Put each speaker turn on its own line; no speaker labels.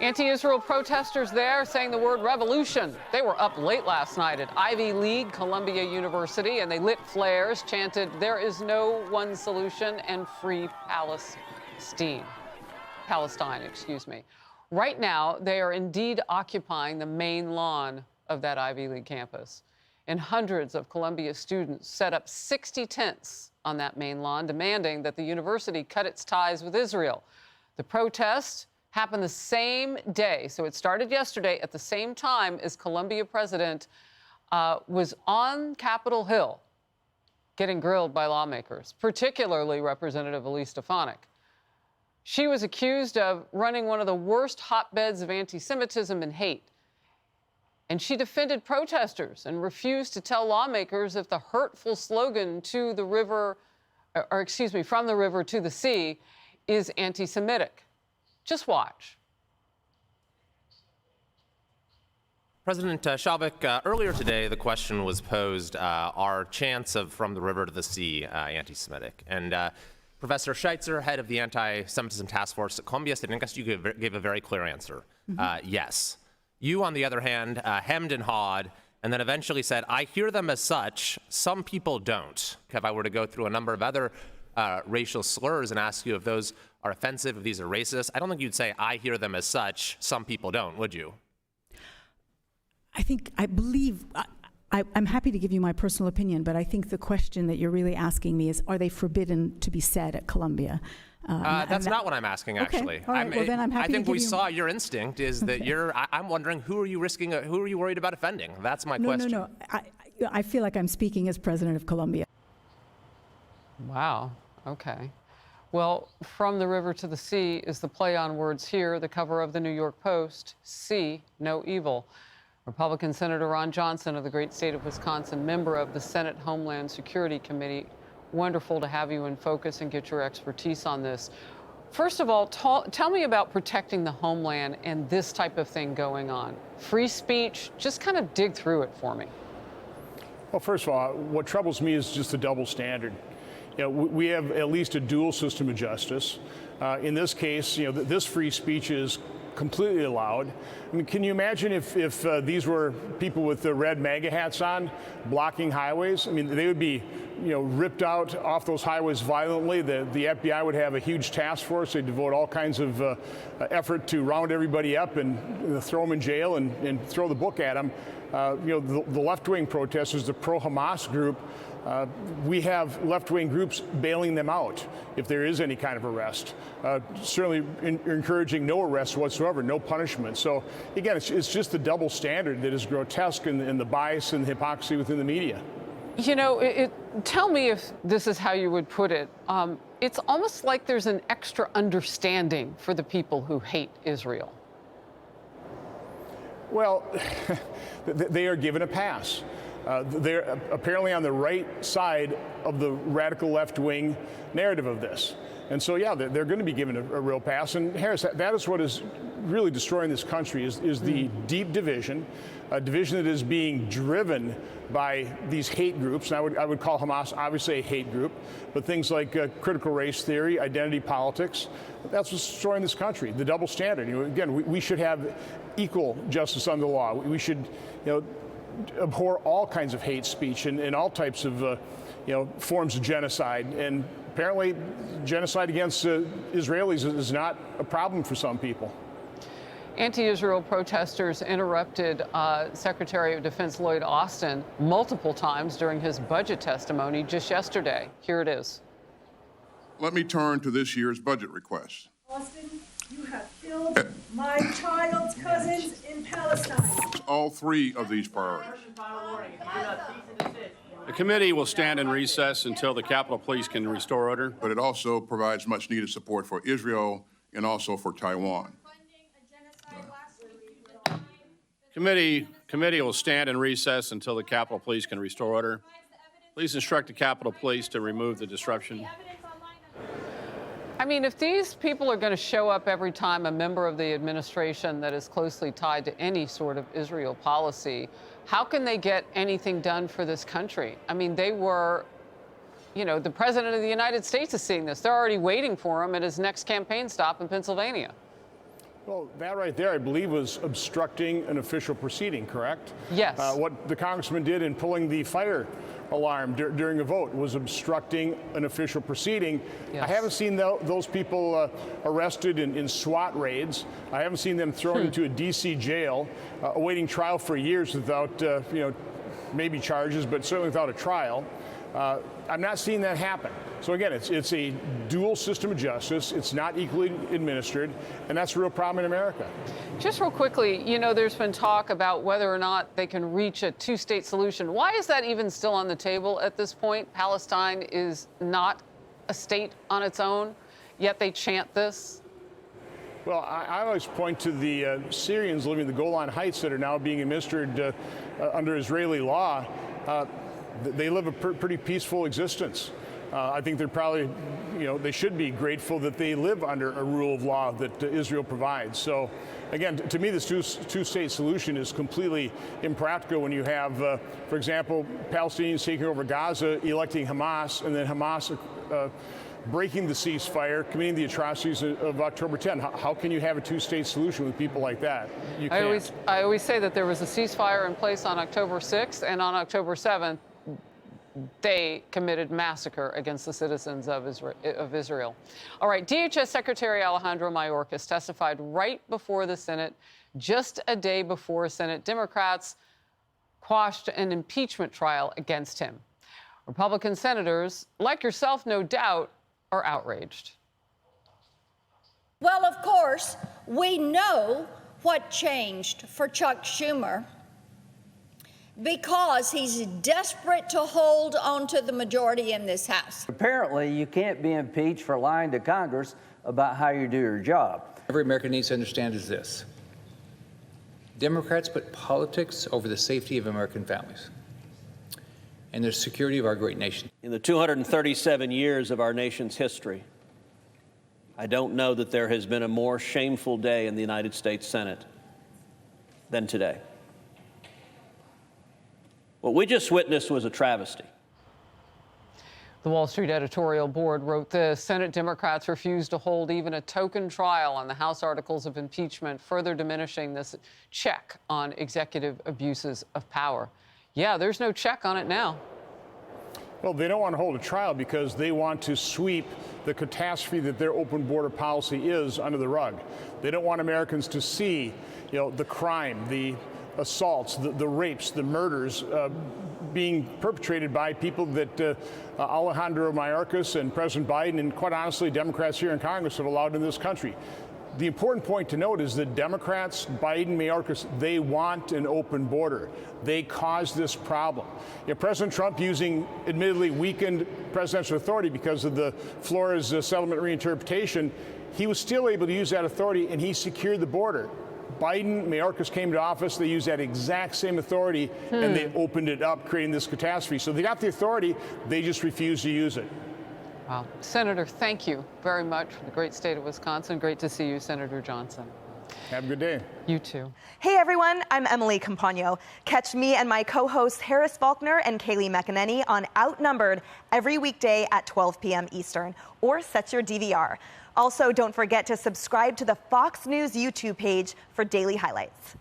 Anti-Israel protesters there saying the word revolution. They were up late last night at Ivy League Columbia University, and they lit flares, chanted, "There is no one solution," and "Free Palestine." Right now, they are indeed occupying the main lawn of that Ivy League campus. And hundreds of Columbia students set up 60 tents on that main lawn, demanding that the university cut its ties with Israel. The protest happened the same day. So it started yesterday at the same time as Columbia president was on Capitol Hill getting grilled by lawmakers, particularly Representative Elise Stefanik. She was accused of running one of the worst hotbeds of anti-Semitism and hate. And she defended protesters and refused to tell lawmakers if the hurtful slogan to the river, from the river to the sea is anti-Semitic. Just watch.
President Shalvik, earlier today, the question was posed, are chants of "from the river to the sea" anti-Semitic? And Professor Scheitzer, head of the Anti-Semitism Task Force at Columbia State University, you gave a very clear answer. Yes. You, on the other hand, hemmed and hawed, and then eventually said, "I hear them as such. Some people don't." If I were to go through a number of other racial slurs and ask you if those are offensive, if these are racist, I don't think you'd say, "I hear them as such. Some people don't," would you?
I'm happy to give you my personal opinion, but I think the question that you're really asking me is, are they forbidden to be said at Columbia?
That's not what I'm asking, actually.
Okay. All right. Well, then I'm happy
I think
to give
we
you...
saw your instinct is that I'm wondering, who are you worried about offending? That's my question.
No. I feel like I'm speaking as president of Columbia.
Wow. Okay. Well, "from the river to the sea" is the play on words here, the cover of the New York Post. See no evil. Republican Senator Ron Johnson of the great state of Wisconsin, member of the Senate Homeland Security Committee. Wonderful to have you in focus and get your expertise on this. First of all, tell me about protecting the homeland and this type of thing going on. Free speech, just kind of dig through it for me.
Well, first of all, what troubles me is just the double standard. You know, we have at least a dual system of justice. In this case, this free speech is completely allowed. I mean, can you imagine if these were people with the red MAGA hats on, blocking highways? I mean, they would be, ripped out off those highways violently. The FBI would have a huge task force. They'd devote all kinds of effort to round everybody up and throw them in jail and throw the book at them. The left-wing protesters, the pro-Hamas group, we have left-wing groups bailing them out if there is any kind of arrest. Certainly encouraging no arrests whatsoever, no punishment. So again, it's just the double standard that is grotesque, and the bias and the hypocrisy within the media.
Tell me if this is how you would put it. It's almost like there's an extra understanding for the people who hate Israel.
Well, they are given a pass. They're apparently on the right side of the radical left-wing narrative of this. And so, yeah, they're going to be given a real pass. And Harris, that is what is really destroying this country, is the deep division, a division that is being driven by these hate groups. And I would call Hamas obviously a hate group, but things like critical race theory, identity politics, that's what's destroying this country, the double standard. Again, we should have equal justice under the law. We should, abhor all kinds of hate speech and all types of, forms of genocide. And apparently, genocide against Israelis is not a problem for some people.
Anti-Israel protesters interrupted Secretary of Defense Lloyd Austin multiple times during his budget testimony just yesterday. Here it is.
Let me turn to this year's budget request.
Austin, you have killed my child's cousins in Palestine.
All three of these priorities.
The committee will stand in recess until the Capitol Police can restore order.
But it also provides much needed support for Israel and also for Taiwan.
Committee will stand in recess until the Capitol Police can restore order. Please instruct the Capitol Police to remove the disruption.
I mean, if these people are going to show up every time a member of the administration that is closely tied to any sort of Israel policy, how can they get anything done for this country? I mean, they were, the president of the United States is seeing this. They're already waiting for him at his next campaign stop in Pennsylvania.
Well, that right there, I believe, was obstructing an official proceeding, correct?
Yes.
What the congressman did in pulling the fire alarm during a vote was obstructing an official proceeding.
Yes.
I haven't seen those people arrested in SWAT raids. I haven't seen them thrown into a D.C. jail, awaiting trial for years without, maybe charges, but certainly without a trial. I'm not seeing that happen. So again, it's a dual system of justice. It's not equally administered, and that's a real problem in America.
Just real quickly, there's been talk about whether or not they can reach a two-state solution. Why is that even still on the table at this point? Palestine is not a state on its own, yet they chant this.
Well, I always point to the Syrians living in the Golan Heights that are now being administered under Israeli law. They live a pretty peaceful existence. I think they're probably, they should be grateful that they live under a rule of law that Israel provides. So, again, to me, this two-state solution is completely impractical when you have, for example, Palestinians taking over Gaza, electing Hamas, and then Hamas breaking the ceasefire, committing the atrocities of October 10. How can you have a two-state solution with people like that? You can't.
I always say that there was a ceasefire in place on October 6th, and on October 7th, they committed massacre against the citizens of Israel. All right, DHS Secretary Alejandro Mayorkas testified right before the Senate, just a day before Senate Democrats quashed an impeachment trial against him. Republican senators, like yourself, no doubt, are outraged.
Well, of course, we know what changed for Chuck Schumer, because he's desperate to hold on to the majority in this House.
Apparently, you can't be impeached for lying to Congress about how you do your job.
Every American needs to understand is this: Democrats put politics over the safety of American families and the security of our great nation.
In the 237 years of our nation's history, I don't know that there has been a more shameful day in the United States Senate than today. What we just witnessed was a travesty.
The Wall Street editorial board wrote this: Senate Democrats refused to hold even a token trial on the House articles of impeachment, further diminishing this check on executive abuses of power. Yeah, there's no check on it now.
Well, they don't want to hold a trial because they want to sweep the catastrophe that their open border policy is under the rug. They don't want Americans to see, the crime, the assaults, the rapes, the murders being perpetrated by people that Alejandro Mayorkas and President Biden and, quite honestly, Democrats here in Congress have allowed in this country. The important point to note is that Democrats, Biden, Mayorkas, they want an open border. They caused this problem. President Trump, using admittedly weakened presidential authority because of the Flores settlement reinterpretation, he was still able to use that authority, and he secured the border. Biden, Mayorkas came to office, they used that exact same authority, and they opened it up, creating this catastrophe. So they got the authority, they just refused to use it.
Wow. Senator, thank you very much for the great state of Wisconsin. Great to see you, Senator Johnson.
Have a good day.
You too.
Hey everyone, I'm Emily Campagno. Catch me and my co-hosts Harris Faulkner and Kaylee McEnany on Outnumbered every weekday at 12 p.m. Eastern, or set your DVR. Also, don't forget to subscribe to the Fox News YouTube page for daily highlights.